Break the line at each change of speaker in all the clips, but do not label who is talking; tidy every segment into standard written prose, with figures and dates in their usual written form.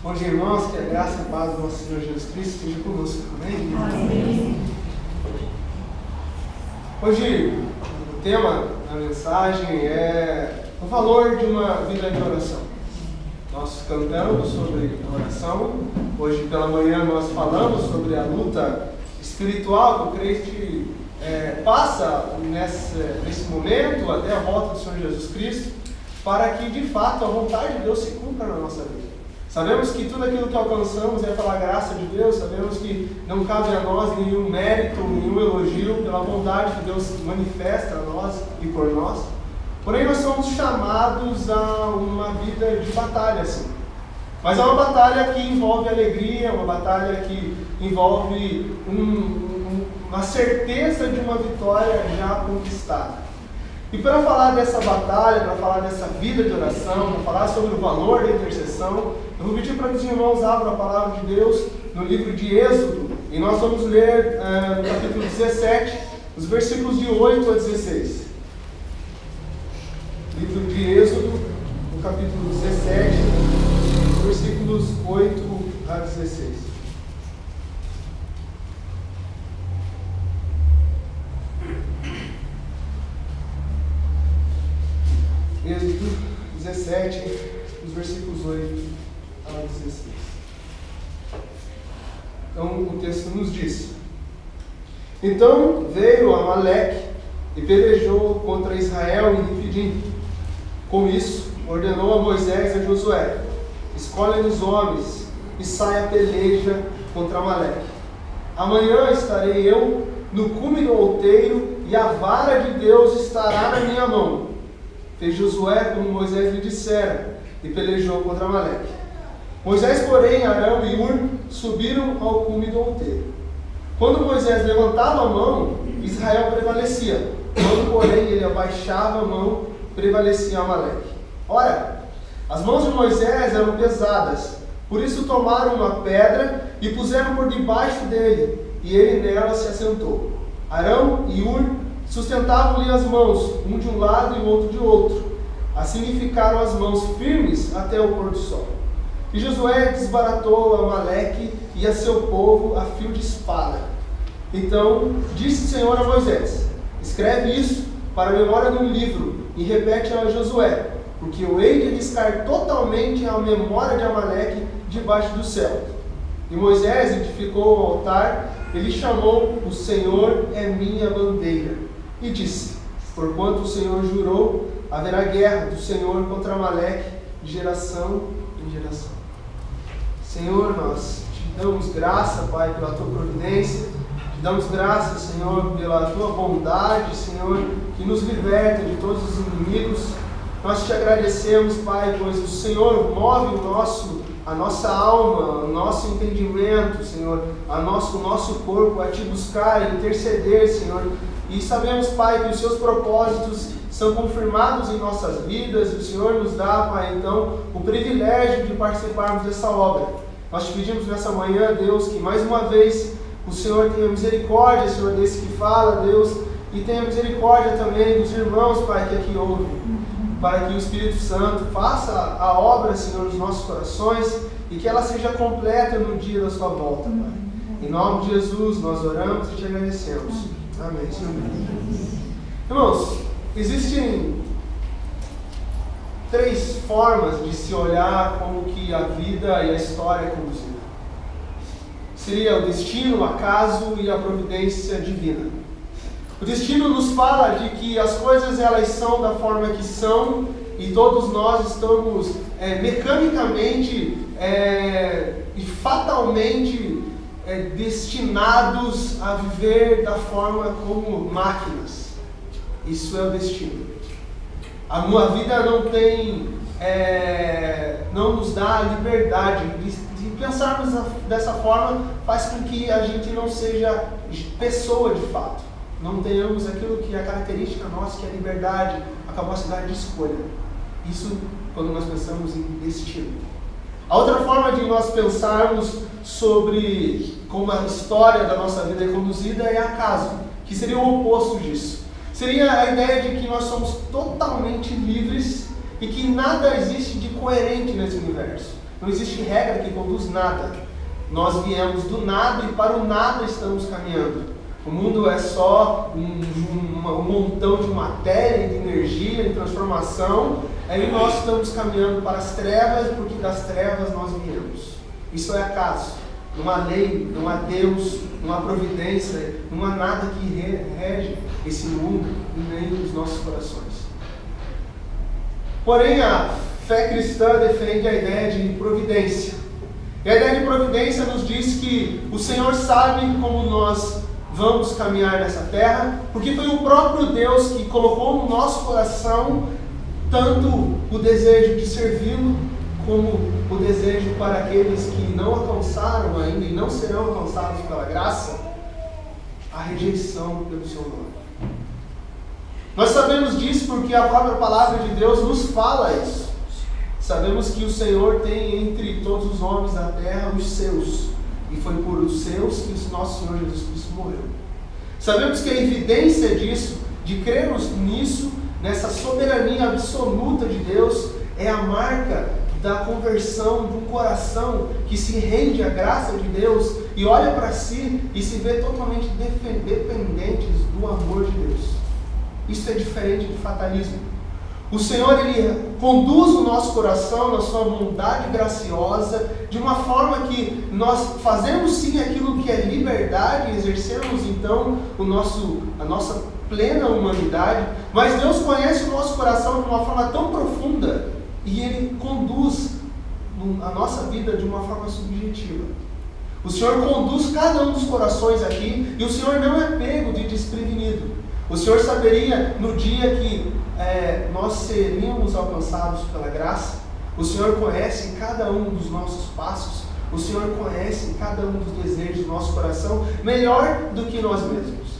Bom dia, irmãos, que a graça e a paz do nosso Senhor Jesus Cristo esteja conosco. Amém?
Amém.
Hoje, o tema da mensagem é o valor de uma vida de oração. Nós cantamos sobre oração. Hoje pela manhã nós falamos sobre a luta espiritual que o crente passa nesse momento, até a volta do Senhor Jesus Cristo, para que de fato a vontade de Deus se cumpra na nossa vida. Sabemos que tudo aquilo que alcançamos é pela graça de Deus, sabemos que não cabe a nós nenhum mérito, nenhum elogio pela bondade que Deus manifesta a nós e por nós. Porém, nós somos chamados a uma vida de batalha, sim. Mas é uma batalha que envolve alegria, uma batalha que envolve uma certeza de uma vitória já conquistada. E para falar dessa batalha, para falar dessa vida de oração, para falar sobre o valor da intercessão, eu vou pedir para que os irmãos abram a palavra de Deus no livro de Êxodo, e nós vamos ler no capítulo 17, os versículos de 8 a 16. Livro de Êxodo, no capítulo 17, versículos 8 a 16. Êxodo 17, os versículos 8 a 16. Então o texto nos diz: Então veio Amaleque e pelejou contra Israel em Refidim. Com isso, ordenou a Moisés e a Josué: Escolhem os homens e saia a peleja contra Amaleque. Amanhã estarei eu no cume do outeiro, e a vara de Deus estará na minha mão. Fez Josué como Moisés lhe dissera, e pelejou contra Amaleque. Moisés, porém, Arão e Hur subiram ao cume do outeiro. Quando Moisés levantava a mão, Israel prevalecia. Quando, porém, ele abaixava a mão, prevalecia Amaleque. Ora, as mãos de Moisés eram pesadas, por isso tomaram uma pedra e puseram por debaixo dele, e ele nela se assentou. Arão e Hur sustentavam-lhe as mãos, um de um lado e o outro de outro. Assim lhe ficaram as mãos firmes até o pôr do sol. E Josué desbaratou Amaleque e a seu povo a fio de espada. Então disse o Senhor a Moisés: Escreve isso para a memória num livro e repete a Josué, porque eu hei de riscar totalmente a memória de Amaleque debaixo do céu. E Moisés edificou o altar, ele chamou: O Senhor é minha bandeira. E disse: Porquanto o Senhor jurou, haverá guerra do Senhor contra Amaleque de geração em geração. Senhor, nós te damos graça, Pai, pela tua providência. Te damos graça, Senhor, pela tua bondade, Senhor, que nos liberta de todos os inimigos. Nós te agradecemos, Pai, pois o Senhor move a nossa alma, o nosso entendimento, Senhor, o nosso corpo a te buscar, a interceder, Senhor. E sabemos, Pai, que os seus propósitos são confirmados em nossas vidas, e o Senhor nos dá, Pai, então, o privilégio de participarmos dessa obra. Nós te pedimos nessa manhã, Deus, que mais uma vez o Senhor tenha misericórdia, Senhor, desse que fala, Deus, e tenha misericórdia também dos irmãos, Pai, que aqui ouvem, para que o Espírito Santo faça a obra, Senhor, nos nossos corações, e que ela seja completa no dia da sua volta, Pai. Em nome de Jesus, nós oramos e te agradecemos. Amém, Senhor. Irmãos, existem 3 formas de se olhar como que a vida e a história é conduzida. Seria o destino, o acaso e a providência divina. O destino nos fala de que as coisas elas são da forma que são, e todos nós estamos mecanicamente e fatalmente destinados a viver da forma como máquinas. Isso é o destino. A vida não nos dá a liberdade de pensarmos dessa forma, faz com que a gente não seja pessoa de fato. Não tenhamos aquilo que é a característica nossa, que é a liberdade, a capacidade de escolha. Isso quando nós pensamos em destino. A outra forma de nós pensarmos sobre como a história da nossa vida é conduzida é acaso, que seria o oposto disso. Seria a ideia de que nós somos totalmente livres e que nada existe de coerente nesse universo. Não existe regra que conduz nada. Nós viemos do nada e para o nada estamos caminhando. O mundo é só um montão de matéria, de energia, de transformação. Aí nós estamos caminhando para as trevas, porque das trevas nós viemos. Isso é acaso. Não há lei, não há Deus, não há providência, não há nada que rege esse mundo e nem os nossos corações. Porém, a fé cristã defende a ideia de providência. E a ideia de providência nos diz que o Senhor sabe como nós vamos caminhar nessa terra, porque foi o próprio Deus que colocou no nosso coração tanto o desejo de servi-lo, como o desejo para aqueles que não alcançaram ainda e não serão alcançados pela graça, a rejeição pelo seu nome. Nós sabemos disso porque a própria palavra de Deus nos fala isso. Sabemos que o Senhor tem entre todos os homens da terra os seus, e foi por os seus que o nosso Senhor Jesus Cristo morreu. Sabemos que a evidência disso, de crermos nisso, nessa soberania absoluta de Deus, é a marca da conversão de um coração que se rende à graça de Deus e olha para si e se vê totalmente dependentes do amor de Deus. Isso é diferente do fatalismo. O Senhor, Ele conduz o nosso coração na sua bondade graciosa, de uma forma que nós fazemos sim aquilo que é liberdade, e exercemos então a nossa plena humanidade, mas Deus conhece o nosso coração de uma forma tão profunda e Ele conduz a nossa vida de uma forma subjetiva. O Senhor conduz cada um dos corações aqui e o Senhor não é pego de desprevenido. O Senhor saberia no dia que nós seríamos alcançados pela graça. O Senhor conhece cada um dos nossos passos. O Senhor conhece cada um dos desejos do nosso coração melhor do que nós mesmos.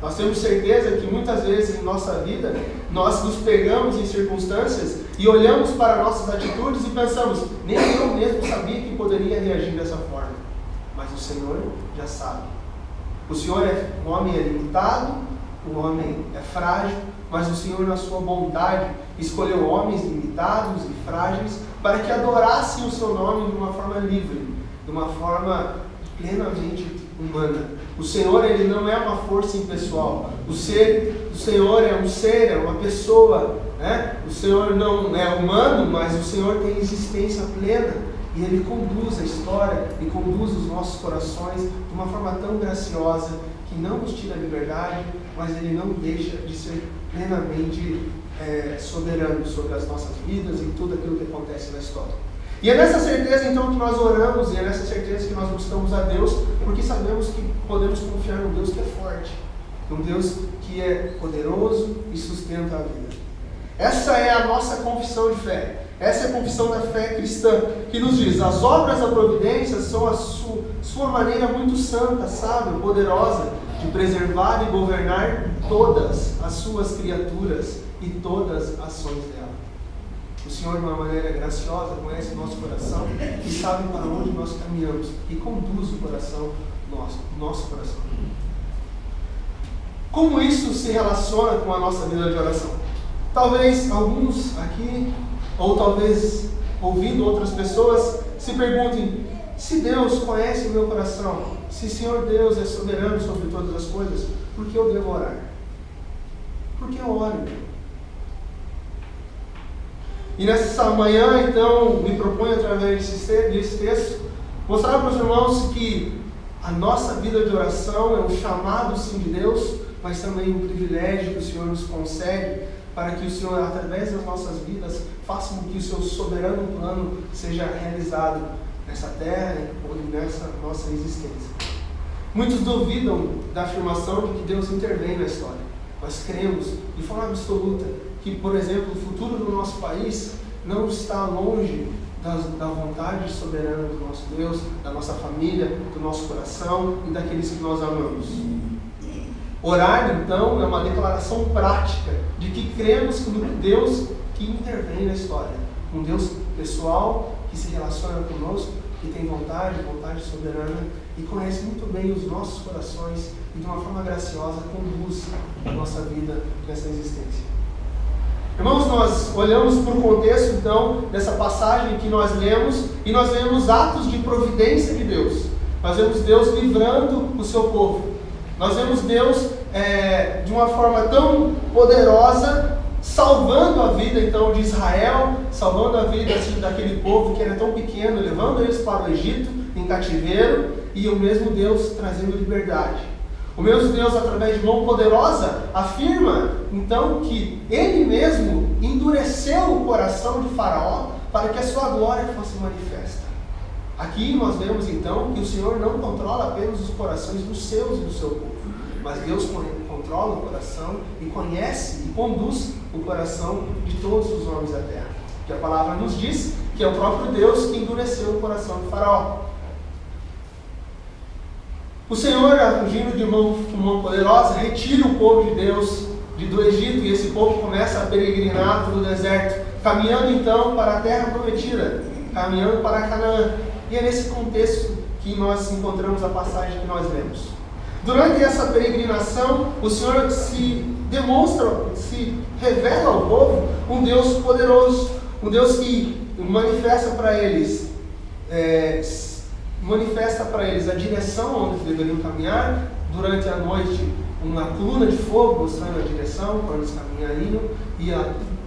Nós temos certeza que muitas vezes em nossa vida nós nos pegamos em circunstâncias e olhamos para nossas atitudes e pensamos, nem eu mesmo sabia que poderia reagir dessa forma. Mas o Senhor já sabe. O Senhor o homem é limitado, o homem é frágil, mas o Senhor, na sua bondade, escolheu homens limitados e frágeis para que adorassem o seu nome de uma forma livre, de uma forma plenamente humana. O Senhor, Ele não é uma força impessoal. O Senhor é um ser, é uma pessoa, né? O Senhor não é humano, mas o Senhor tem existência plena. E Ele conduz a história e conduz os nossos corações de uma forma tão graciosa que não nos tira a liberdade, mas Ele não deixa de ser plenamente soberano sobre as nossas vidas e tudo aquilo que acontece na história. E é nessa certeza então que nós oramos, e é nessa certeza que nós buscamos a Deus, porque sabemos que podemos confiar num Deus que é forte, num Deus que é poderoso e sustenta a vida. Essa é a nossa confissão de fé. Essa é a confissão da fé cristã, que nos diz, as obras da providência são a sua maneira muito santa, sábia, poderosa, de preservar e governar todas as suas criaturas e todas as ações dela. O Senhor, de uma maneira graciosa, conhece o nosso coração e sabe para onde nós caminhamos e conduz o nosso coração. Como isso se relaciona com a nossa vida de oração? Talvez alguns aqui, ou talvez ouvindo outras pessoas, se perguntem, se Deus conhece o meu coração, se o Senhor Deus é soberano sobre todas as coisas, por que eu devo orar? Por que eu oro? E nessa manhã, então, me proponho, através desse texto, mostrar para os irmãos que a nossa vida de oração é um chamado, sim, de Deus, mas também um privilégio que o Senhor nos concede para que o Senhor, através das nossas vidas, faça com que o seu soberano plano seja realizado nessa terra e nessa nossa existência. Muitos duvidam da afirmação de que Deus intervém na história. Nós cremos de forma absoluta que, por exemplo, o futuro do nosso país não está longe da vontade soberana do nosso Deus, da nossa família, do nosso coração e daqueles que nós amamos. Orar, então, é uma declaração prática de que cremos no Deus que intervém na história. Um Deus pessoal que se relaciona conosco, que tem vontade soberana e conhece muito bem os nossos corações e de uma forma graciosa conduz a nossa vida nessa existência. Irmãos, nós olhamos para o contexto, então, dessa passagem que nós lemos, e nós vemos atos de providência de Deus. Nós vemos Deus livrando o seu povo. Nós vemos Deus, de uma forma tão poderosa, salvando a vida, então, de Israel, salvando a vida assim, daquele povo que era tão pequeno, levando eles para o Egito, em cativeiro, e o mesmo Deus trazendo liberdade. O mesmo Deus, através de mão poderosa, afirma, então, que Ele mesmo endureceu o coração de Faraó para que a sua glória fosse manifesta. Aqui nós vemos, então, que o Senhor não controla apenas os corações dos seus e do seu povo, mas Deus controla o coração e conhece e conduz o coração de todos os homens da terra. Que a palavra nos diz que é o próprio Deus que endureceu o coração de Faraó. O Senhor, agindo de mão poderosa, retira o povo de Deus do Egito, e esse povo começa a peregrinar pelo deserto, caminhando então para a terra prometida, caminhando para Canaã. E é nesse contexto que nós encontramos a passagem que nós lemos. Durante essa peregrinação, o Senhor se revela ao povo um Deus poderoso, um Deus que manifesta para eles a direção onde eles deveriam caminhar. Durante a noite, uma coluna de fogo mostrando a direção para eles caminhariam, e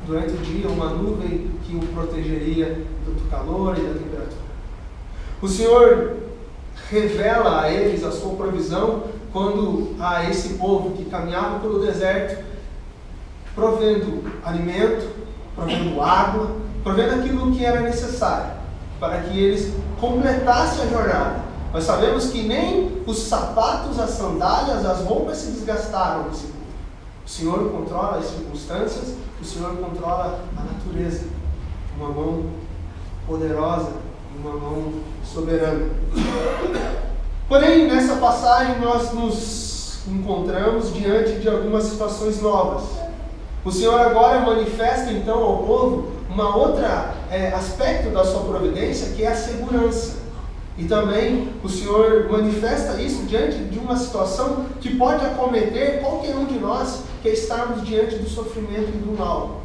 durante o dia, uma nuvem que o protegeria do calor e da temperatura. O Senhor revela a eles a sua provisão quando a esse povo que caminhava pelo deserto, provendo alimento, provendo água, provendo aquilo que era necessário para que eles completassem a jornada. Nós sabemos que nem os sapatos, as sandálias, as roupas se desgastaram nesse povo. O Senhor controla as circunstâncias, o Senhor controla a natureza. Uma mão poderosa, uma mão soberana. Porém, nessa passagem nós nos encontramos diante de algumas situações novas. O Senhor agora manifesta então ao povo uma outra aspecto da sua providência, que é a segurança. E também o Senhor manifesta isso diante de uma situação que pode acometer qualquer um de nós que estarmos diante do sofrimento e do mal.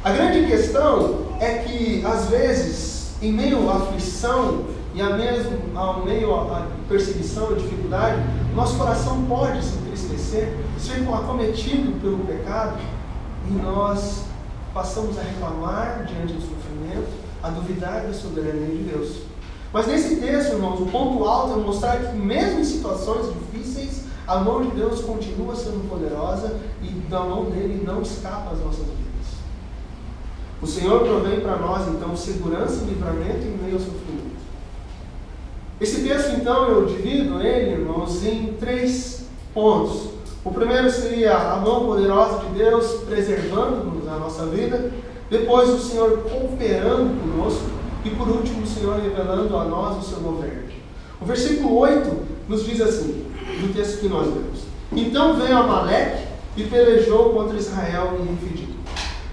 A grande questão é que, às vezes, em meio à aflição e ao meio à perseguição e dificuldade, nosso coração pode se entristecer, ser acometido pelo pecado, e nós passamos a reclamar diante do sofrimento, a duvidar da soberania de Deus. Mas nesse texto, irmãos, o ponto alto é mostrar que mesmo em situações difíceis, a mão de Deus continua sendo poderosa e da mão dele não escapa as nossas vidas. O Senhor provém para nós, então, segurança e livramento em meio ao sofrimento. Esse texto, então, eu divido ele, irmãos, em 3 pontos. O primeiro seria a mão poderosa de Deus preservando-nos na nossa vida. Depois, o Senhor cooperando conosco. E por último, o Senhor revelando a nós o seu governo. O versículo 8 nos diz assim, do texto que nós lemos: Então veio Amaleque e pelejou contra Israel em Refidim.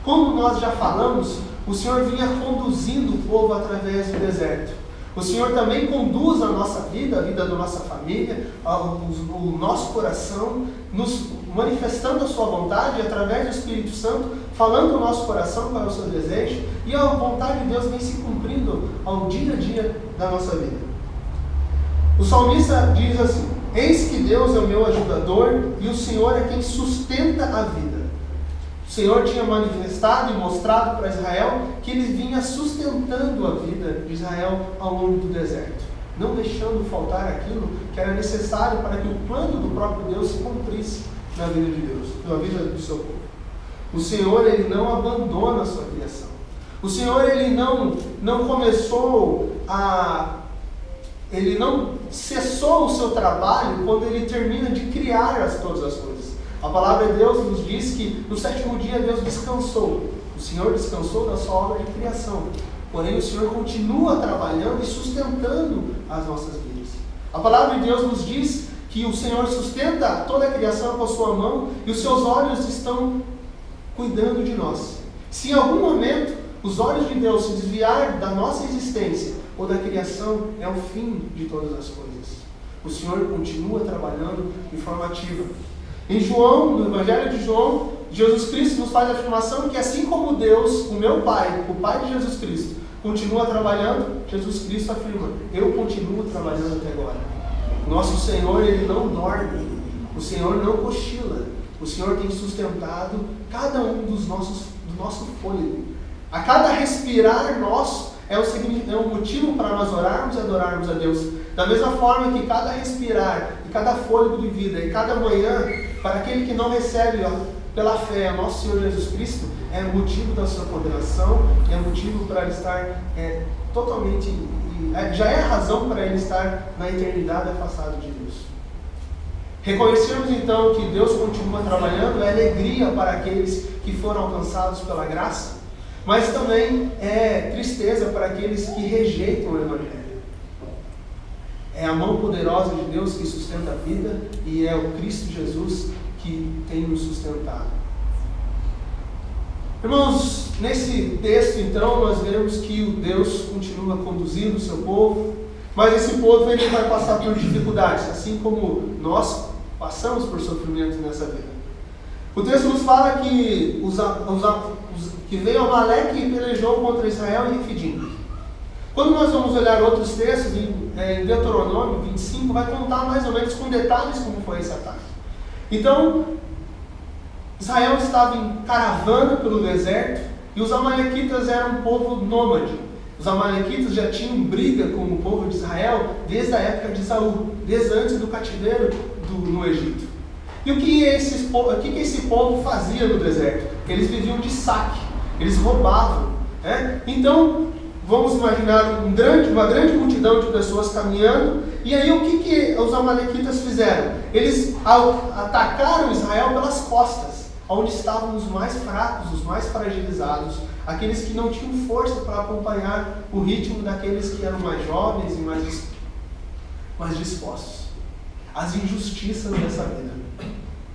Como nós já falamos, o Senhor vinha conduzindo o povo através do deserto. O Senhor também conduz a nossa vida, a vida da nossa família, o nosso coração, nos manifestando a sua vontade através do Espírito Santo, falando o nosso coração para o seu desejo, e a vontade de Deus vem se cumprindo ao dia a dia da nossa vida. O salmista diz assim: Eis que Deus é o meu ajudador e o Senhor é quem sustenta a vida. O Senhor tinha manifestado e mostrado para Israel que ele vinha sustentando a vida de Israel ao longo do deserto, não deixando faltar aquilo que era necessário para que o plano do próprio Deus se cumprisse na vida de Deus, na vida do seu povo. O Senhor, ele não abandona a sua criação. O Senhor, ele não cessou o seu trabalho quando ele termina de criar todas as coisas. A palavra de Deus nos diz que no 7º dia Deus descansou. O Senhor descansou da sua obra de criação. Porém, o Senhor continua trabalhando e sustentando as nossas vidas. A palavra de Deus nos diz que o Senhor sustenta toda a criação com a sua mão e os seus olhos estão cuidando de nós. Se em algum momento os olhos de Deus se desviar da nossa existência ou da criação, é o fim de todas as coisas. O Senhor continua trabalhando de forma ativa. Em João, no Evangelho de João, Jesus Cristo nos faz a afirmação que assim como Deus, o meu Pai, o Pai de Jesus Cristo, continua trabalhando, Jesus Cristo afirma, eu continuo trabalhando até agora. Nosso Senhor, Ele não dorme, o Senhor não cochila, o Senhor tem sustentado cada um do nosso fôlego. A cada respirar nosso é um motivo para nós orarmos e adorarmos a Deus. Da mesma forma que cada respirar, e cada fôlego de vida, e cada manhã, para aquele que não recebe pela fé o nosso Senhor Jesus Cristo, é motivo da sua condenação, é motivo para ele estar totalmente, já é a razão para ele estar na eternidade afastado de Deus. Reconhecemos então que Deus continua trabalhando, é alegria para aqueles que foram alcançados pela graça, mas também é tristeza para aqueles que rejeitam o Evangelho. É a mão poderosa de Deus que sustenta a vida e é o Cristo Jesus que tem nos sustentado. Irmãos, nesse texto então nós vemos que o Deus continua conduzindo o seu povo, mas esse povo ele vai passar por dificuldades, assim como nós passamos por sofrimentos nessa vida. O texto nos fala que que veio Amaleque e pelejou contra Israel e Refidim. Quando nós vamos olhar outros textos, em Deuteronômio 25, vai contar mais ou menos com detalhes como foi esse ataque. Então, Israel estava em caravana pelo deserto e os amalequitas eram um povo nômade. Os amalequitas já tinham briga com o povo de Israel desde a época de Saul, desde antes do cativeiro no Egito. E o que esse povo fazia no deserto? Eles viviam de saque, eles roubavam. Então, vamos imaginar uma grande multidão de pessoas caminhando, e aí o que os amalequitas fizeram? Eles atacaram Israel pelas costas, onde estavam os mais fracos, os mais fragilizados, aqueles que não tinham força para acompanhar o ritmo daqueles que eram mais jovens e mais dispostos. As injustiças dessa vida.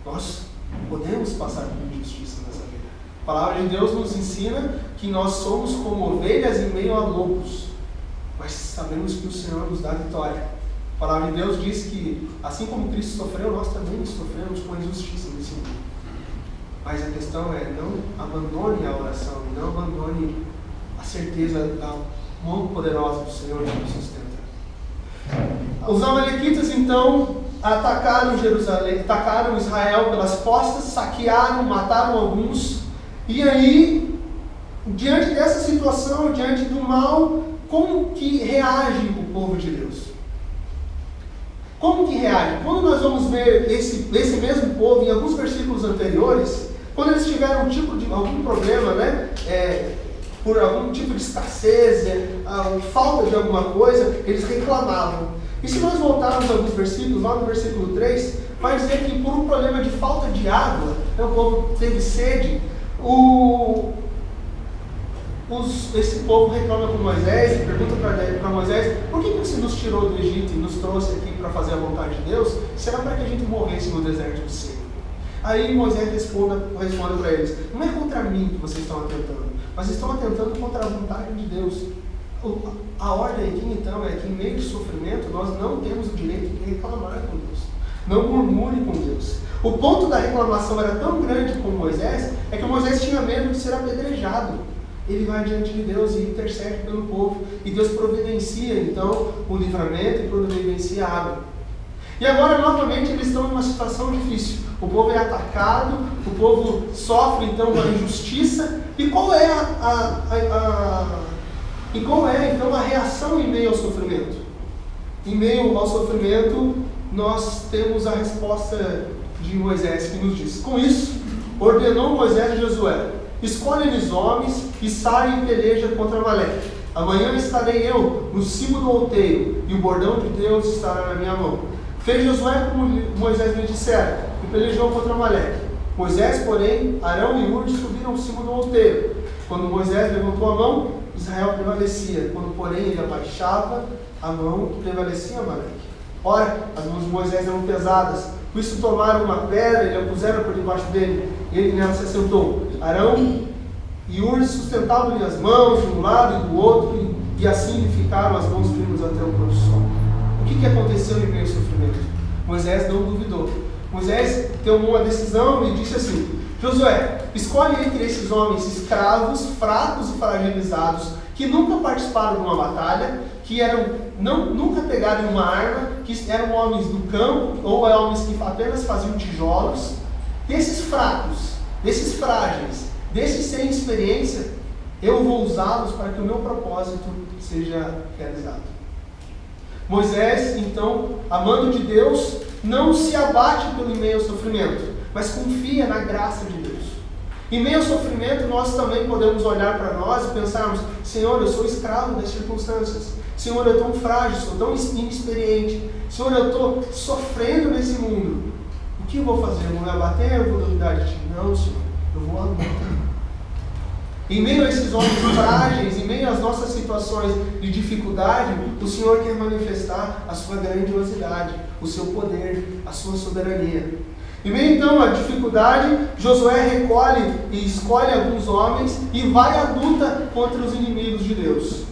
Nós podemos passar por injustiça nessa vida. A palavra de Deus nos ensina que nós somos como ovelhas em meio a lobos, mas sabemos que o Senhor nos dá vitória. A palavra de Deus diz que, assim como Cristo sofreu, nós também sofremos com a injustiça nesse mundo. Mas a questão é, não abandone a oração, não abandone a certeza da mão poderosa do Senhor que nos sustenta. Os amalequitas então atacaram Jerusalém, atacaram Israel pelas costas, saquearam, mataram alguns. E aí, diante dessa situação, diante do mal, como que reage o povo de Deus? Como que reage? Quando nós vamos ver esse mesmo povo em alguns versículos anteriores, quando eles tiveram algum problema, por algum tipo de escassez, falta de alguma coisa, eles reclamavam. E se nós voltarmos a alguns versículos, lá no versículo 3, vai dizer que por um problema de falta de água, o povo teve sede, esse povo reclama com Moisés e pergunta para Moisés, por que você nos tirou do Egito e nos trouxe aqui para fazer a vontade de Deus? Será para que a gente morresse no deserto de seco? Aí Moisés responde para eles, não é contra mim que vocês estão atentando, mas estão atentando contra a vontade de Deus. A ordem aqui então é que em meio de sofrimento nós não temos o direito de reclamar com Deus. Não murmure com Deus. O ponto da reclamação era tão grande com Moisés, é que Moisés tinha medo de ser apedrejado. Ele vai diante de Deus e intercede pelo povo. E Deus providencia então o livramento e providencia a água. E agora novamente eles estão em uma situação difícil. O povo é atacado, o povo sofre então uma injustiça. E qual é então a reação em meio ao sofrimento? Em meio ao sofrimento, nós temos a resposta de Moisés que nos diz: com isso, ordenou Moisés a Josué: escolhe-lhes homens e saia e peleja contra Amaleque. Amanhã estarei eu no cimo do outeiro, e o bordão de Deus estará na minha mão. Fez Josué como Moisés lhe dissera, e pelejou contra Amaleque. Moisés, porém, Arão e Hur subiram ao cimo do outeiro. Quando Moisés levantou a mão, Israel prevalecia. Quando, porém, ele abaixava a mão, prevalecia Amaleque. Ora, as mãos de Moisés eram pesadas. Por isso tomaram uma pedra e a puseram por debaixo dele. E ele nela se assentou. Arão e Hur sustentavam-lhe as mãos de um lado e do outro, e assim lhe ficaram as mãos firmes até o pôr do sol. O que aconteceu em meio ao sofrimento? Moisés não duvidou. Moisés tomou uma decisão e disse assim: Josué, escolhe entre esses homens escravos, fracos e fragilizados, que nunca participaram de uma batalha, que nunca pegaram uma arma, que eram homens do campo, ou homens que apenas faziam tijolos. Desses fracos, desses frágeis, desses sem experiência, eu vou usá-los para que o meu propósito seja realizado. Moisés, então, amando de Deus, não se abate pelo meio ao sofrimento, mas confia na graça de Deus. Em meio ao sofrimento, nós também podemos olhar para nós e pensarmos: Senhor, eu sou escravo das circunstâncias. Senhor, eu estou frágil, sou tão inexperiente. Senhor, eu estou sofrendo nesse mundo. O que eu vou fazer? Eu vou me abater? Eu vou duvidar de Ti? Não, Senhor, eu vou lutar. Em meio a esses homens frágeis, em meio às nossas situações de dificuldade, o Senhor quer manifestar a sua grandiosidade, o seu poder, a sua soberania. Em meio então à dificuldade, Josué recolhe e escolhe alguns homens e vai à luta contra os inimigos de Deus.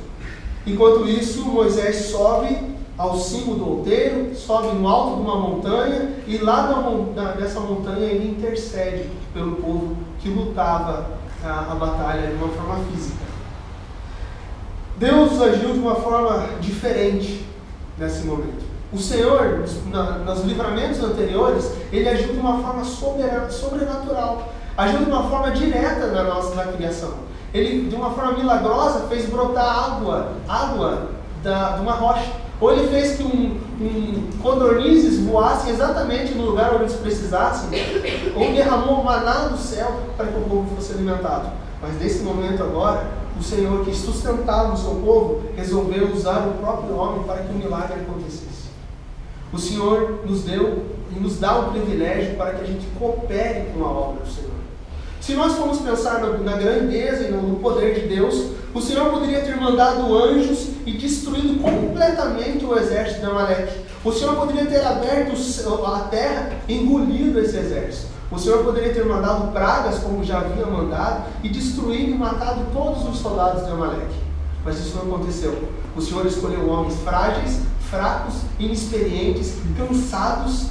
Enquanto isso, Moisés sobe ao cimo do outeiro, sobe no alto de uma montanha, e lá nessa montanha ele intercede pelo povo que lutava a batalha de uma forma física. Deus agiu de uma forma diferente nesse momento. O Senhor, nos livramentos anteriores, Ele agiu de uma forma sobrenatural, agiu de uma forma direta na criação. Ele, de uma forma milagrosa, fez brotar água de uma rocha. Ou Ele fez que codornizes voassem exatamente no lugar onde eles precisassem, ou derramou maná do céu para que o povo fosse alimentado. Mas nesse momento agora, o Senhor, que sustentava o seu povo, resolveu usar o próprio homem para que o milagre acontecesse. O Senhor nos deu e nos dá o privilégio para que a gente coopere com a obra do Senhor. Se nós formos pensar na grandeza e no poder de Deus, o Senhor poderia ter mandado anjos e destruído completamente o exército de Amaleque. O Senhor poderia ter aberto a terra e engolido esse exército. O Senhor poderia ter mandado pragas, como já havia mandado, e destruído e matado todos os soldados de Amaleque. Mas isso não aconteceu. O Senhor escolheu homens frágeis, fracos, inexperientes, cansados,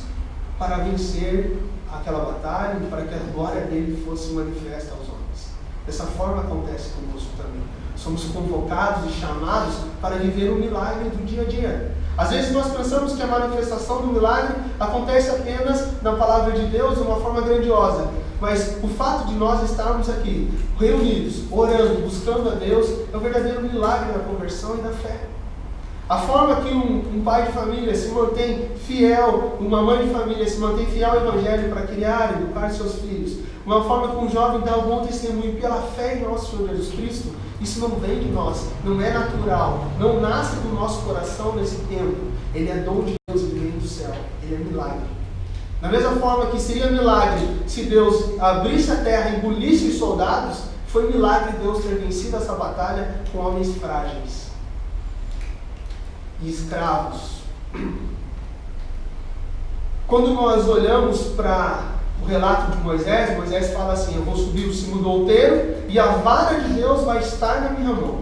para vencer aquela batalha e para que a glória dele fosse manifesta aos homens. Dessa forma acontece conosco também. Somos convocados e chamados para viver o milagre do dia a dia. Às vezes nós pensamos que a manifestação do milagre acontece apenas na palavra de Deus de uma forma grandiosa. Mas o fato de nós estarmos aqui, reunidos, orando, buscando a Deus, é o verdadeiro milagre da conversão e da fé. A forma que um pai de família se mantém fiel, uma mãe de família se mantém fiel ao Evangelho para criar e educar seus filhos, uma forma que um jovem dá um bom testemunho pela fé em nosso Senhor Jesus Cristo, isso não vem de nós, não é natural, não nasce do nosso coração nesse tempo. Ele é dom de Deus que vem do céu, ele é milagre. Da mesma forma que seria milagre se Deus abrisse a terra e engolisse os soldados, foi milagre Deus ter vencido essa batalha com homens frágeis e escravos. Quando nós olhamos para o relato de Moisés, Moisés fala assim: eu vou subir o cimo do outeiro e a vara de Deus vai estar na minha mão.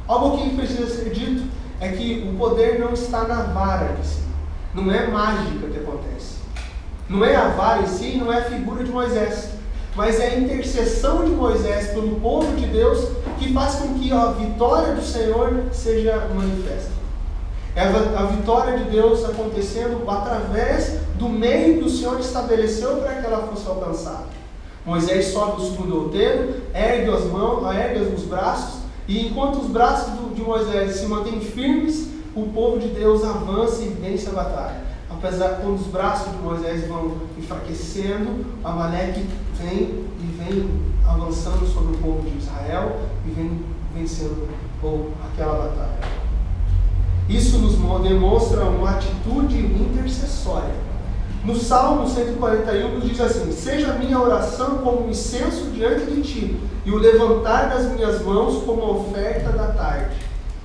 Algo que precisa ser dito é que o poder não está na vara de si. Não é mágica que acontece. Não é a vara em si, não é a figura de Moisés, mas é a intercessão de Moisés pelo povo de Deus que faz com que a vitória do Senhor seja manifesta. É a vitória de Deus acontecendo através do meio que o Senhor estabeleceu para que ela fosse alcançada. Moisés sobe o cimo do outeiro, ergue as mãos, ergue os braços, e enquanto os braços de Moisés se mantêm firmes, o povo de Deus avança e vence a batalha. Apesar que quando os braços de Moisés vão enfraquecendo, Amaleque vem avançando sobre o povo de Israel e vem vencendo aquela batalha. Isso nos demonstra uma atitude intercessória. No Salmo 141 nos diz assim: seja a minha oração como um incenso diante de ti, e o levantar das minhas mãos como a oferta da tarde.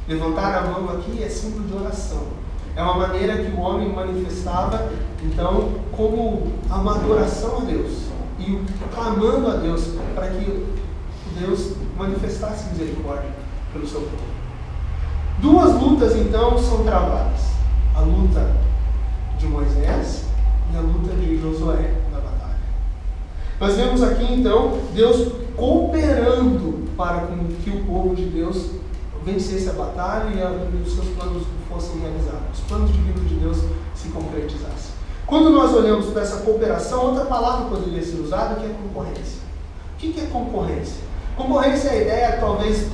Levantar a mão aqui é símbolo de oração. É uma maneira que o homem manifestava, então, como uma adoração a Deus, e clamando a Deus para que Deus manifestasse misericórdia pelo seu povo. Duas lutas, então, são travadas. A luta de Moisés e a luta de Josué na batalha. Nós vemos aqui então Deus cooperando para que o povo de Deus vencesse a batalha e os seus planos fossem realizados, os planos de vida de Deus se concretizassem. Quando nós olhamos para essa cooperação, outra palavra poderia ser usada, que é concorrência. O que é concorrência? Concorrência é a ideia, talvez,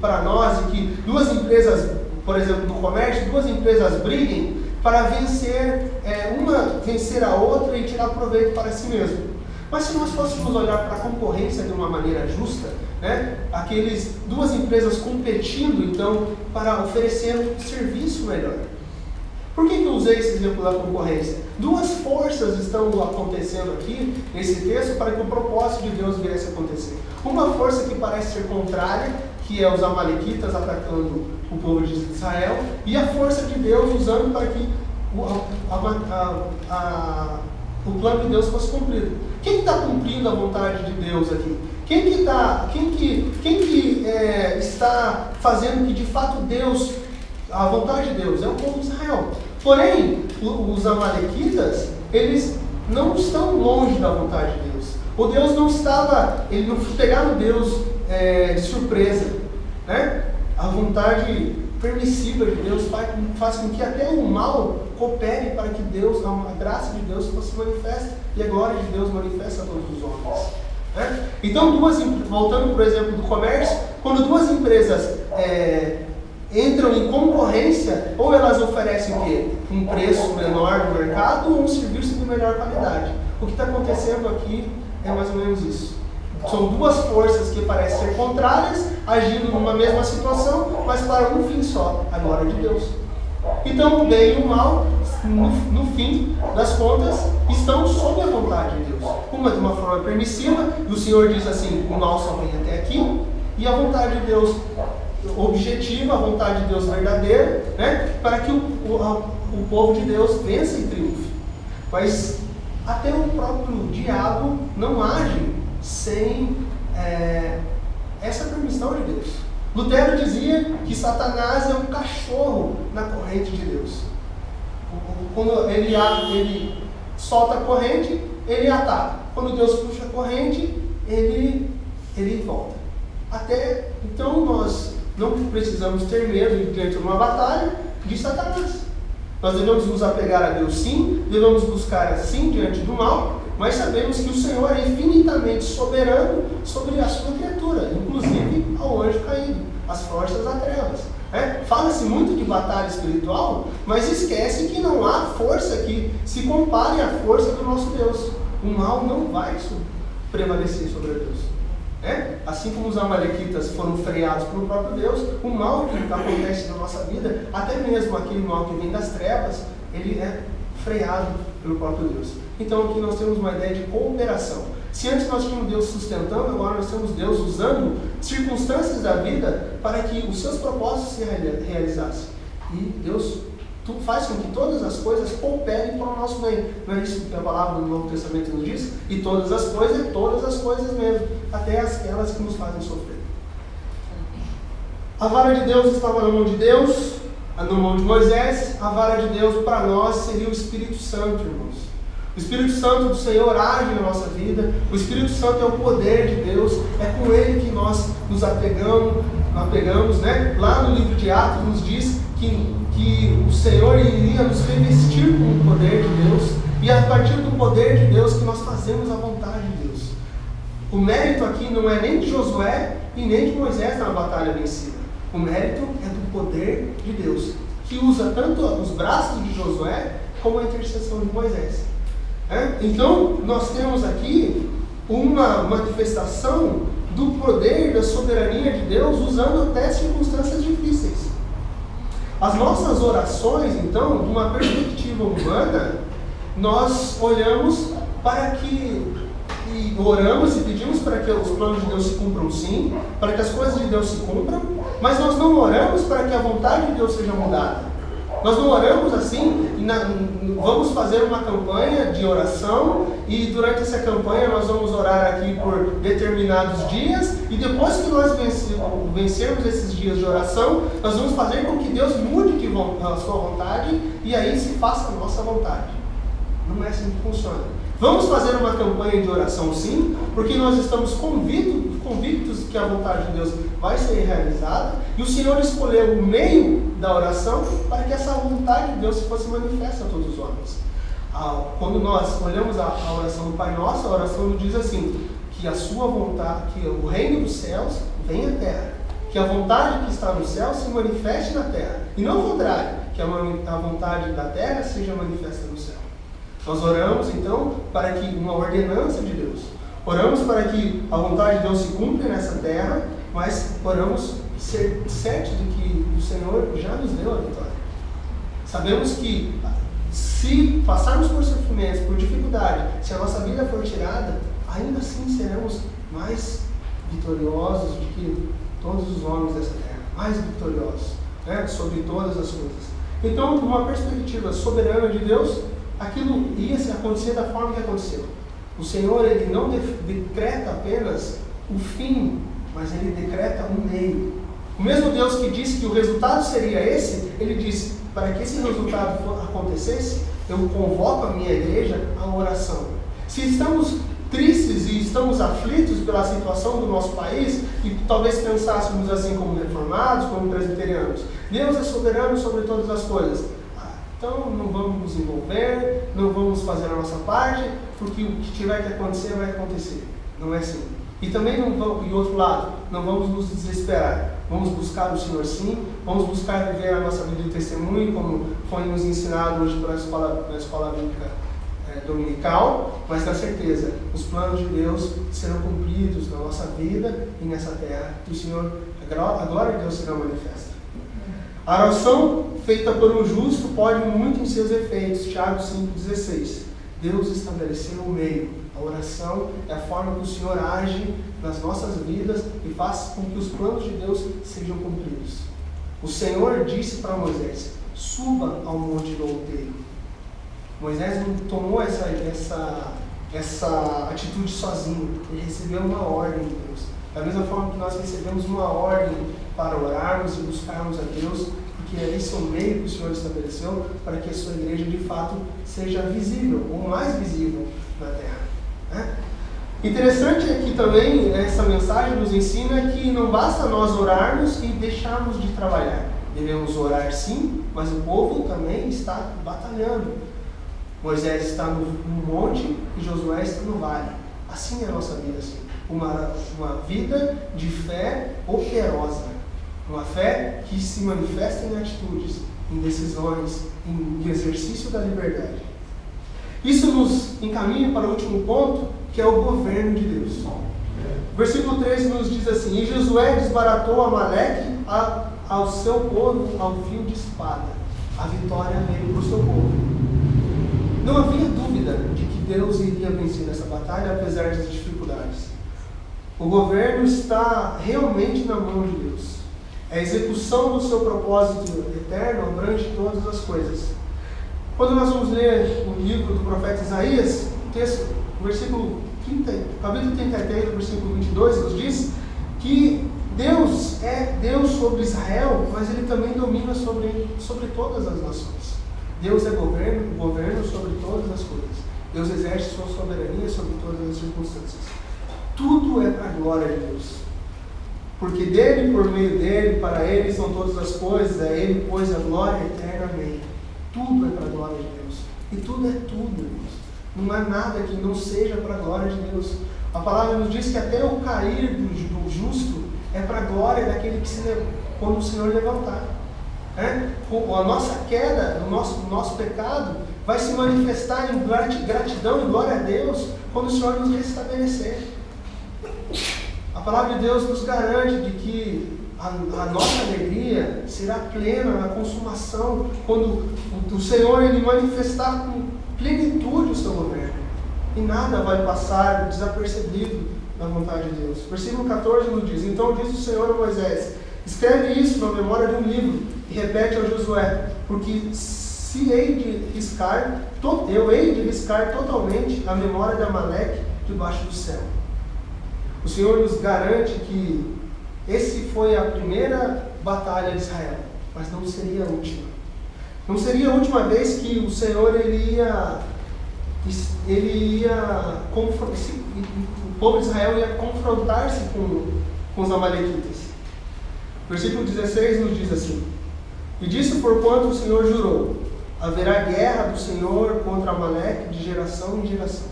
para nós, de que duas empresas, por exemplo, no comércio, duas empresas briguem para vencer, uma vencer a outra e tirar proveito para si mesmo. Mas se nós fôssemos olhar para a concorrência de uma maneira justa, né, duas empresas competindo, então, para oferecer um serviço melhor. Por que eu usei esse exemplo da concorrência? Duas forças estão acontecendo aqui, nesse texto, para que o propósito de Deus viesse a acontecer. Uma força que parece ser contrária, que é os amalequitas atacando o povo de Israel, e a força de Deus usando para que o plano de Deus fosse cumprido. Quem está cumprindo a vontade de Deus aqui? Quem está fazendo que de fato a vontade de Deus é o povo de Israel. Porém, os amalequitas, eles não estão longe da vontade de Deus. O Deus não estava, ele não pegaram Deus de surpresa, né? A vontade permissiva de Deus faz com que até o mal coopere para que Deus, a graça de Deus fosse manifesta e a glória de Deus manifesta a todos os homens. Né? Então, voltando, por exemplo, do comércio, quando duas empresas entram em concorrência, ou elas oferecem o quê? Um preço menor no mercado ou um serviço de melhor qualidade. O que está acontecendo aqui é mais ou menos isso. São duas forças que parecem ser contrárias, agindo numa mesma situação, mas para um fim só, a glória de Deus. Então o bem e o mal, no fim das contas, estão sob a vontade de Deus. Uma de uma forma permissiva, e o Senhor diz assim, o mal só vem até aqui, e a vontade de Deus objetiva, a vontade de Deus verdadeira, né, para que o povo de Deus vença e triunfe. Mas até o próprio diabo não age sem essa permissão de Deus. Lutero dizia que Satanás é um cachorro na corrente de Deus. Quando ele solta a corrente, ele ataca. Quando Deus puxa a corrente, ele volta. Então nós não precisamos ter medo diante de uma batalha de Satanás. Nós devemos nos apegar a Deus sim, devemos buscar assim diante do mal, mas sabemos que o Senhor é infinitamente soberano sobre a sua criatura, inclusive ao anjo caído, as forças das trevas. Fala-se muito de batalha espiritual, mas esquece que não há força que se compare à força do nosso Deus. O mal não vai prevalecer sobre Deus. Assim como os amalequitas foram freados pelo próprio Deus, o mal que acontece na nossa vida, até mesmo aquele mal que vem das trevas, ele é freado pelo próprio Deus. Então aqui nós temos uma ideia de cooperação. Se antes nós tínhamos Deus sustentando, agora nós temos Deus usando circunstâncias da vida para que os seus propósitos se realizassem. E Deus faz com que todas as coisas cooperem para o nosso bem. Não é isso que a palavra do Novo Testamento nos diz? E todas as coisas mesmo, até aquelas que nos fazem sofrer. A vara de Deus estava na mão de Deus, na mão de Moisés. A vara de Deus para nós seria o Espírito Santo, irmãos. O Espírito Santo do Senhor age na nossa vida. O Espírito Santo é o poder de Deus. É com ele que nós nos apegamos, né? Lá no livro de Atos nos diz que o Senhor iria nos revestir com o poder de Deus, e a partir do poder de Deus que nós fazemos a vontade de Deus. O mérito aqui não é nem de Josué e nem de Moisés na batalha vencida. O mérito é do poder de Deus, que usa tanto os braços de Josué como a intercessão de Moisés. Então nós temos aqui uma manifestação do poder, da soberania de Deus, usando até circunstâncias difíceis. As nossas orações, então, de uma perspectiva humana, nós olhamos e oramos e pedimos para que os planos de Deus se cumpram sim, para que as coisas de Deus se cumpram, mas nós não oramos para que a vontade de Deus seja mudada. Nós não oramos assim, vamos fazer uma campanha de oração e durante essa campanha nós vamos orar aqui por determinados dias e depois que nós vencermos esses dias de oração, nós vamos fazer com que Deus mude a sua vontade e aí se faça a nossa vontade. Não é assim que funciona. Vamos fazer uma campanha de oração, sim, porque nós estamos convictos que a vontade de Deus vai ser realizada, e o Senhor escolheu o meio da oração para que essa vontade de Deus fosse manifesta a todos os homens. Quando nós olhamos a oração do Pai Nosso, a oração nos diz assim, que a sua vontade, que o reino dos céus venha à terra, que a vontade que está no céu se manifeste na terra, e não o contrário, que a vontade da terra seja manifesta no céu. Nós oramos então para que uma ordenança de Deus, oramos para que a vontade de Deus se cumpra nessa terra, mas oramos ser certos de que o Senhor já nos deu a vitória. Sabemos que se passarmos por sofrimentos, por dificuldade, se a nossa vida for tirada, ainda assim seremos mais vitoriosos do que todos os homens dessa terra, mais vitoriosos, né, sobre todas as coisas. Então, numa perspectiva soberana de Deus, aquilo ia se acontecer da forma que aconteceu. O Senhor, Ele não decreta apenas o fim, mas Ele decreta um meio. O mesmo Deus que disse que o resultado seria esse, Ele disse, para que esse resultado acontecesse, eu convoco a minha igreja à oração. Se estamos tristes e estamos aflitos pela situação do nosso país, e talvez pensássemos assim como reformados, como presbiterianos, Deus é soberano sobre todas as coisas. Então não vamos nos envolver, não vamos fazer a nossa parte, porque o que tiver que acontecer vai acontecer. Não é assim. E também não vamos, e outro lado, não vamos nos desesperar. Vamos buscar o Senhor sim, vamos buscar viver a nossa vida de testemunho, como foi nos ensinado hoje pela escola bíblica dominical, mas na certeza, os planos de Deus serão cumpridos na nossa vida e nessa terra. E o Senhor, a glória de Deus será manifesta. A oração feita por um justo pode muito em seus efeitos. Tiago 5,16. Deus estabeleceu o meio. A oração é a forma que o Senhor age nas nossas vidas e faz com que os planos de Deus sejam cumpridos. O Senhor disse para Moisés, suba ao monte do outeiro. Moisés não tomou essa atitude sozinho. Ele recebeu uma ordem de Deus. Da mesma forma que nós recebemos uma ordem para orarmos e buscarmos a Deus, porque esse é o meio que o Senhor estabeleceu para que a sua igreja de fato seja visível, ou mais visível na terra. Né? Interessante é que também essa mensagem nos ensina que não basta nós orarmos e deixarmos de trabalhar. Devemos orar sim, mas o povo também está batalhando. Moisés está no monte e Josué está no vale. Assim é a nossa vida, assim. Uma vida de fé operosa. Uma fé que se manifesta em atitudes, em decisões, em exercício da liberdade. Isso nos encaminha para o último ponto, que é o governo de Deus. O versículo 13 nos diz assim, e Josué desbaratou Amaleque ao seu povo ao fio de espada. A vitória veio para o seu povo. Não havia dúvida de que Deus iria vencer essa batalha, apesar das dificuldades. O governo está realmente na mão de Deus. A execução do seu propósito eterno abrange todas as coisas. Quando nós vamos ler o livro do profeta Isaías, o texto, capítulo 33, versículo 22, nos diz que Deus é Deus sobre Israel, mas Ele também domina sobre todas as nações. Deus é governo sobre todas as coisas. Deus exerce sua soberania sobre todas as circunstâncias. Tudo é para a glória de Deus. Porque dele, por meio dele, para ele são todas as coisas, a ele, pois, a glória eterna. Amém. Tudo é para a glória de Deus. E tudo é tudo, irmãos. Não há nada que não seja para a glória de Deus. A palavra nos diz que até o cair do justo é para a glória daquele que quando o Senhor levantar. A nossa queda, o nosso pecado, vai se manifestar em gratidão e glória a Deus quando o Senhor nos restabelecer. A palavra de Deus nos garante de que a nossa alegria será plena na consumação, quando o Senhor Ele manifestar com plenitude o seu governo. E nada vai passar desapercebido na vontade de Deus. Versículo 14 nos diz, então diz o Senhor a Moisés, escreve isso na memória de um livro e repete ao Josué, porque eu hei de riscar totalmente a memória de Amaleque debaixo do céu. O Senhor nos garante que esse foi a primeira batalha de Israel, mas não seria a última. Não seria a última vez que o Senhor ele ia ele ia o povo de Israel ia confrontar-se com os amalequitas. Versículo 16 nos diz assim: e disse porquanto o Senhor jurou, haverá guerra do Senhor contra Amaleque de geração em geração.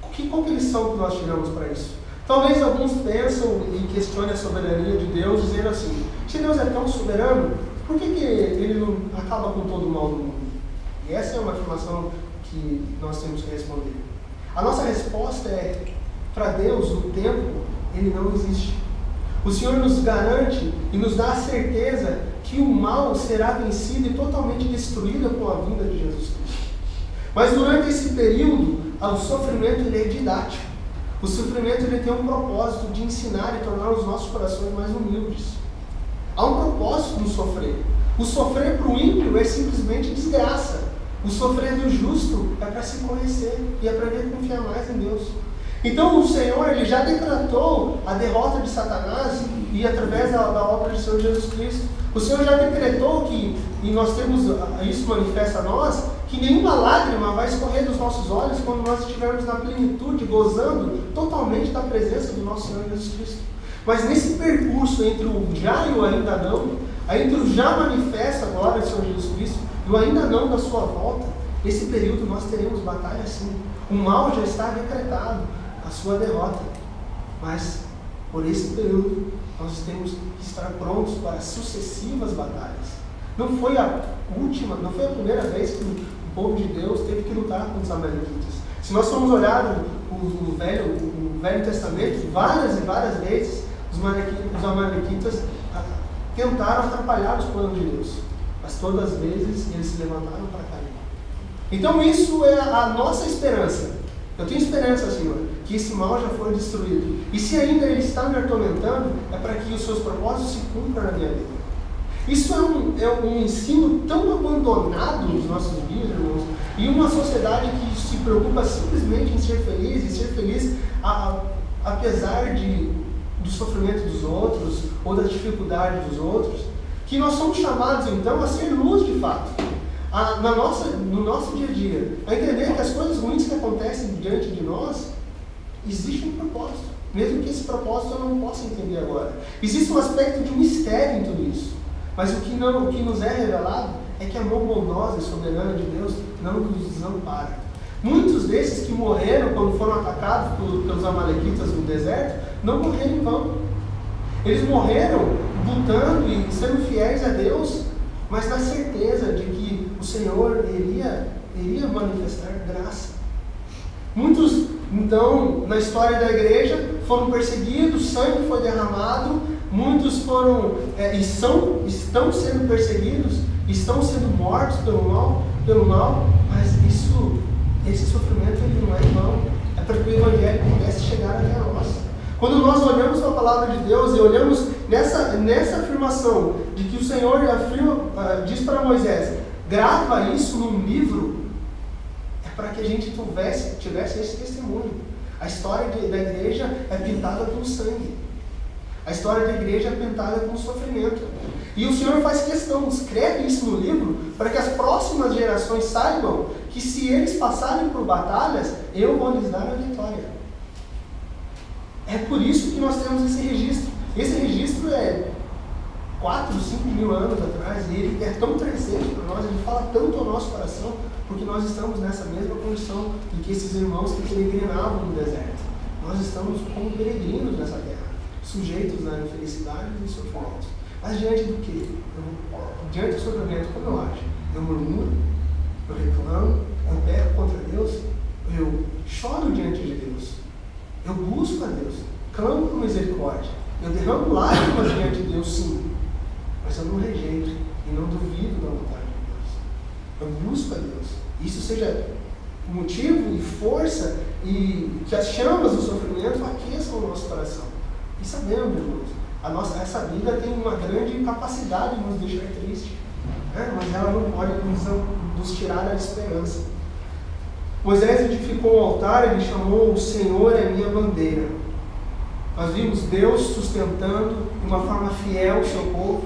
Qual que é a lição que nós tiramos para isso? Talvez alguns pensam e questionem a soberania de Deus, dizendo assim: se Deus é tão soberano, por que ele não acaba com todo o mal do mundo? E essa é uma afirmação que nós temos que responder. A nossa resposta é: para Deus o tempo ele não existe. O Senhor nos garante e nos dá a certeza que o mal será vencido e totalmente destruído com a vinda de Jesus Cristo. Mas durante esse período, o sofrimento ele é didático. O sofrimento ele tem um propósito de ensinar e tornar os nossos corações mais humildes. Há um propósito no sofrer. O sofrer para o ímpio é simplesmente desgraça. O sofrer do justo é para se conhecer e aprender a confiar mais em Deus. Então o Senhor ele já decretou a derrota de Satanás e através da obra de Senhor Jesus Cristo. O Senhor já decretou que, e nós temos, isso manifesta a nós, que nenhuma lágrima vai escorrer dos nossos olhos quando nós estivermos na plenitude, gozando totalmente da presença do nosso Senhor Jesus Cristo. Mas nesse percurso entre o já e o ainda não, entre o já manifesta a glória do Senhor Jesus Cristo e o ainda não da sua volta, nesse período nós teremos batalha sim. O mal já está decretado, a sua derrota. Mas por esse período nós temos que estar prontos para sucessivas batalhas. Não foi a primeira vez que o povo de Deus teve que lutar contra os amalequitas. Se nós formos olhar o Velho Testamento, várias e várias vezes os amalequitas tentaram atrapalhar os planos de Deus, mas todas as vezes eles se levantaram para cair. Então isso é a nossa esperança. Eu tenho esperança, Senhor, que esse mal já foi destruído. E se ainda ele está me atormentando, é para que os seus propósitos se cumpram na minha vida. Isso é um ensino tão abandonado nos nossos dias, irmãos, e uma sociedade que se preocupa simplesmente em ser feliz, e ser feliz apesar do sofrimento dos outros, ou da dificuldade dos outros, que nós somos chamados então a ser luz de fato. No nosso dia a dia, a entender que as coisas ruins que acontecem diante de nós, existe um propósito, mesmo que esse propósito eu não possa entender agora. Existe um aspecto de mistério em tudo isso, mas o que nos é revelado é que a mão bondosa e soberana de Deus não nos desampara. Muitos desses que morreram quando foram atacados pelos amalequitas no deserto, não morreram em vão. Eles morreram lutando e sendo fiéis a Deus, mas na certeza de que o Senhor iria manifestar graça. Muitos, então, na história da igreja, foram perseguidos, sangue foi derramado, muitos estão sendo perseguidos, estão sendo mortos pelo mal, mas esse sofrimento ele não é em vão, é para que o Evangelho pudesse chegar até nós. Quando nós olhamos para a palavra de Deus e olhamos nessa afirmação de que o Senhor diz para Moisés, grava isso num livro, é para que a gente tivesse esse testemunho. A história da igreja é pintada com sangue. A história da igreja é pintada com sofrimento. E o Senhor faz questão, escreve isso no livro, para que as próximas gerações saibam que se eles passarem por batalhas, eu vou lhes dar a vitória. É por isso que nós temos esse registro. Esse registro é 4, 5 mil anos atrás, e ele é tão presente para nós, ele fala tanto ao nosso coração, porque nós estamos nessa mesma condição de que esses irmãos que peregrinavam no deserto. Nós estamos como peregrinos nessa terra, sujeitos à infelicidade e sofrimento. Mas diante do quê? Diante do sofrimento, como eu acho? Eu murmuro, eu reclamo, eu peco contra Deus, eu choro diante de Deus. Eu busco a Deus, clamo por misericórdia, eu derramo lágrimas diante de Deus, sim, mas eu não rejeito e não duvido da vontade de Deus. Eu busco a Deus. Isso seja motivo e força e que as chamas do sofrimento aqueçam o nosso coração. E sabemos, irmãos, essa vida tem uma grande capacidade de nos deixar tristes, né? Mas ela não pode nos tirar a esperança. Moisés edificou um altar, ele chamou o Senhor é minha bandeira. Nós vimos Deus sustentando de uma forma fiel o seu povo.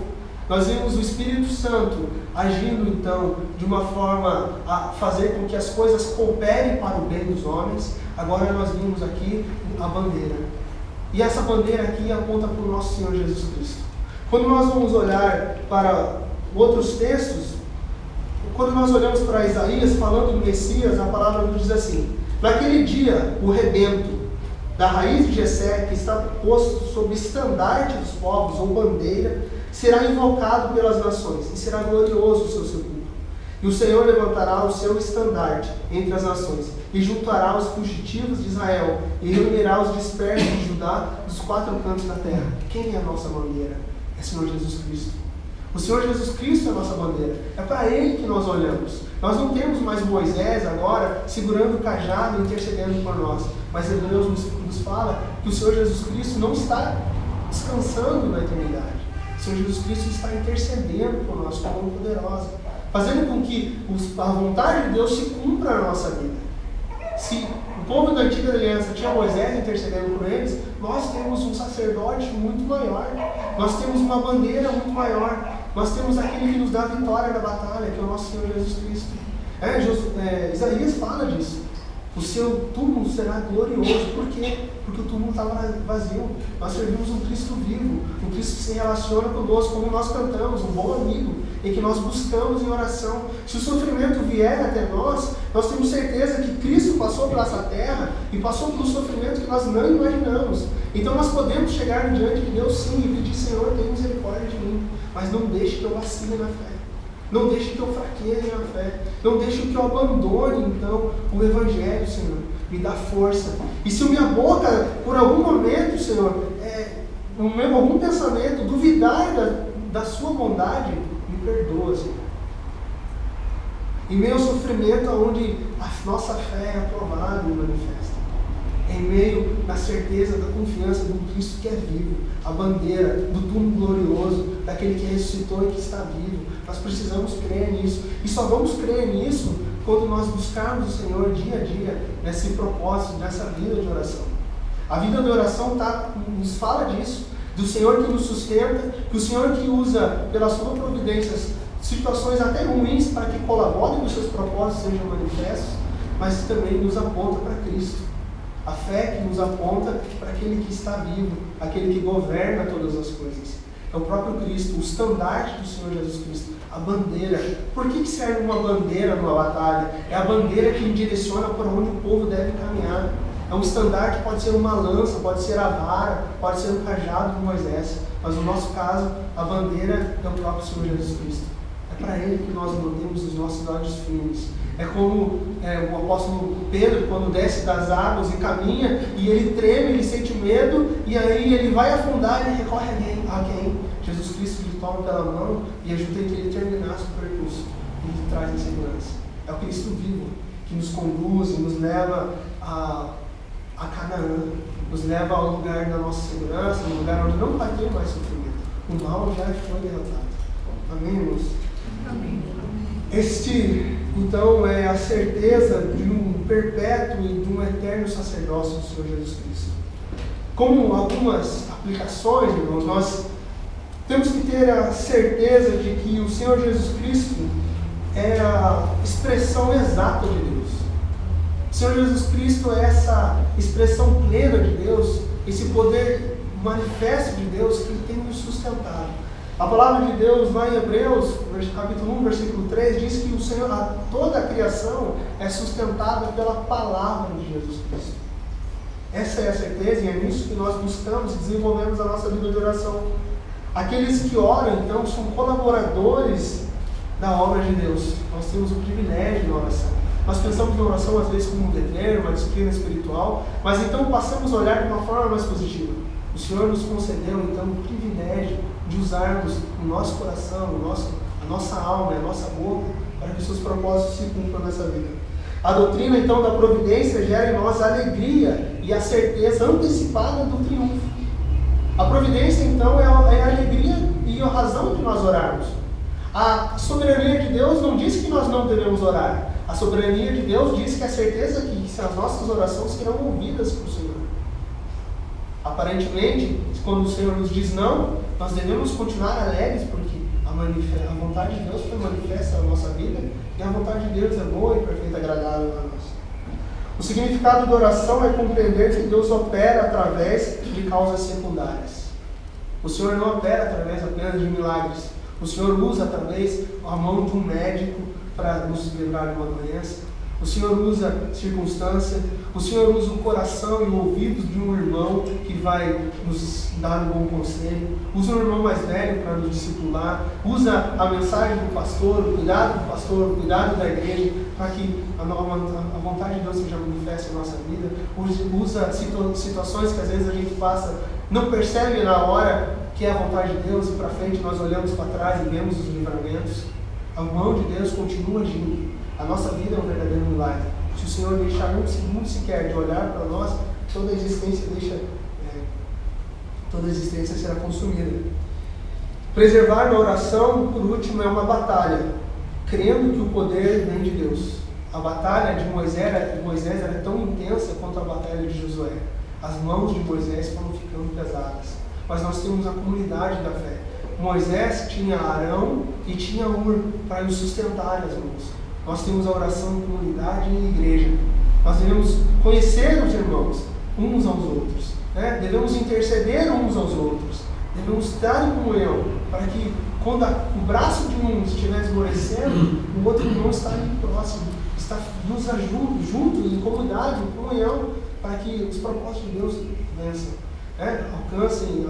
Nós vimos o Espírito Santo agindo então de uma forma a fazer com que as coisas cooperem para o bem dos homens, agora nós vimos aqui a bandeira. E essa bandeira aqui aponta para o nosso Senhor Jesus Cristo. Quando nós vamos olhar para outros textos, quando nós olhamos para Isaías falando do Messias, a palavra nos diz assim: naquele dia o rebento da raiz de Jessé, que está posto sob estandarte dos povos, ou bandeira, será invocado pelas nações, e será glorioso o seu sepulcro. E o Senhor levantará o seu estandarte entre as nações, e juntará os fugitivos de Israel, e reunirá os dispersos de Judá dos quatro cantos da terra. Quem é a nossa bandeira? É o Senhor Jesus Cristo. O Senhor Jesus Cristo é a nossa bandeira. É para Ele que nós olhamos. Nós não temos mais Moisés agora segurando o cajado e intercedendo por nós. Mas Hebreus nos fala que o Senhor Jesus Cristo não está descansando na eternidade. O Senhor Jesus Cristo está intercedendo por nós como poderosa, fazendo com que a vontade de Deus se cumpra na nossa vida. Se o povo da antiga aliança tinha Moisés intercedendo por eles, nós temos um sacerdote muito maior, nós temos uma bandeira muito maior, nós temos aquele que nos dá a vitória na batalha, que é o nosso Senhor Jesus Cristo. Isaías fala disso. O seu túmulo será glorioso. Por quê? Porque o túmulo estava vazio. Nós servimos um Cristo vivo, um Cristo que se relaciona conosco, como nós cantamos, um bom amigo, em que nós buscamos em oração. Se o sofrimento vier até nós temos certeza que Cristo passou pela essa terra e passou pelo sofrimento que nós não imaginamos. Então nós podemos chegar diante de Deus sim e pedir: Senhor, tenha misericórdia de mim, mas não deixe que eu vacile na fé. Não deixe que eu fraqueje na fé. Não deixe que eu abandone, então, o Evangelho, Senhor. Me dá força. E se minha boca, por algum momento, Senhor, algum pensamento, duvidar da sua bondade, me perdoa, Senhor. Em meio ao sofrimento, onde a nossa fé é aprovada e manifesta. Em meio da certeza, da confiança do Cristo que é vivo, a bandeira do túmulo glorioso, daquele que ressuscitou e que está vivo. Nós precisamos crer nisso. E só vamos crer nisso quando nós buscarmos o Senhor dia a dia, nesse propósito, nessa vida de oração. A vida de oração nos fala disso, do Senhor que nos sustenta, que o Senhor que usa, pela sua providência, situações até ruins para que colaborem com os seus propósitos sejam manifestos, mas também nos aponta para Cristo. A fé que nos aponta para aquele que está vivo, aquele que governa todas as coisas. É o próprio Cristo, o estandarte do Senhor Jesus Cristo, a bandeira. Por que serve uma bandeira numa batalha? É a bandeira que direciona para onde o povo deve caminhar. É um estandarte, pode ser uma lança, pode ser a vara, pode ser o cajado de Moisés. Mas no nosso caso, a bandeira é o próprio Senhor Jesus Cristo. É para Ele que nós mantemos os nossos olhos firmes. É como o apóstolo Pedro, quando desce das águas e caminha, e ele treme, ele sente medo, e aí ele vai afundar e ele recorre a quem? Jesus Cristo lhe toma pela mão e ajuda ele a terminar o percurso. E lhe traz a segurança. É o Cristo vivo que nos conduz e nos leva a Canaã, nos leva ao lugar da nossa segurança, no lugar onde não vai ter mais sofrimento. O mal já foi derrotado. Amém, irmãos?
Amém.
Então, é a certeza de um perpétuo e de um eterno sacerdócio do Senhor Jesus Cristo. Como algumas aplicações, irmãos, nós temos que ter a certeza de que o Senhor Jesus Cristo é a expressão exata de Deus. O Senhor Jesus Cristo é essa expressão plena de Deus, esse poder manifesto de Deus que Ele tem nos sustentado. A palavra de Deus lá em Hebreus, capítulo 1, versículo 3, diz que o Senhor, toda a criação é sustentada pela palavra de Jesus Cristo. Essa é a certeza e é nisso que nós buscamos e desenvolvemos a nossa vida de oração. Aqueles que oram, então, são colaboradores da obra de Deus. Nós temos o privilégio da oração. Nós pensamos na oração às vezes como um dever, uma disciplina espiritual, mas então passamos a olhar de uma forma mais positiva. O Senhor nos concedeu então o privilégio de usarmos o nosso coração, a nossa alma, a nossa boca, para que os seus propósitos se cumpram nessa vida. A doutrina então da providência gera em nós a alegria e a certeza antecipada do triunfo. A providência então é a alegria e a razão de nós orarmos. A soberania de Deus não diz que nós não devemos orar. A soberania de Deus diz que a certeza que as nossas orações serão ouvidas por Senhor. Aparentemente, quando o Senhor nos diz não, nós devemos continuar alegres, porque a a vontade de Deus foi manifesta na nossa vida, e a vontade de Deus é boa e perfeita, agradável a nós. O significado da oração é compreender que Deus opera através de causas secundárias. O Senhor não opera através apenas de milagres. O Senhor usa através a mão de um médico para nos livrar de uma doença. O Senhor usa circunstância. O Senhor usa o coração e o ouvido de um irmão que vai nos dar um bom conselho. Usa um irmão mais velho para nos discipular. Usa a mensagem do pastor, o cuidado do pastor, o cuidado da igreja, para que a vontade de Deus seja manifesta na nossa vida. Usa situações que às vezes a gente passa, não percebe na hora que é a vontade de Deus, e para frente nós olhamos para trás e vemos os livramentos. A mão de Deus continua agindo. A nossa vida é um verdadeiro milagre. Se o Senhor deixar um segundo sequer de olhar para nós, toda a existência será consumida. Preservar na oração, por último, é uma batalha, crendo que o poder vem de Deus. A batalha de Moisés era tão intensa quanto a batalha de Josué. As mãos de Moisés foram ficando pesadas. Mas nós temos a comunidade da fé. Moisés tinha Arão e tinha Hur para nos sustentar as mãos. Nós temos a oração em comunidade e em igreja. Nós devemos conhecer os irmãos, uns aos outros. Né? Devemos interceder uns aos outros. Devemos estar em comunhão, para que quando o braço de um estiver esmorecendo, o outro irmão está ali próximo, está nos ajuda, juntos, em comunidade, em comunhão, para que os propósitos de Deus vençam, né? Alcancem,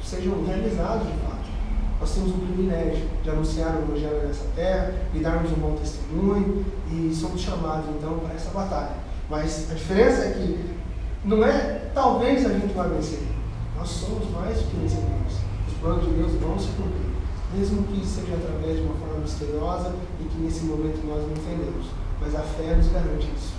sejam realizados de fato. Nós temos o privilégio de anunciar o Evangelho nessa terra e darmos um bom testemunho, e somos chamados então para essa batalha. Mas a diferença é que não é talvez a gente vai vencer, nós somos mais que vencedores. Os planos de Deus vão se cumprir, mesmo que seja através de uma forma misteriosa e que nesse momento nós não entendemos, mas a fé nos garante isso.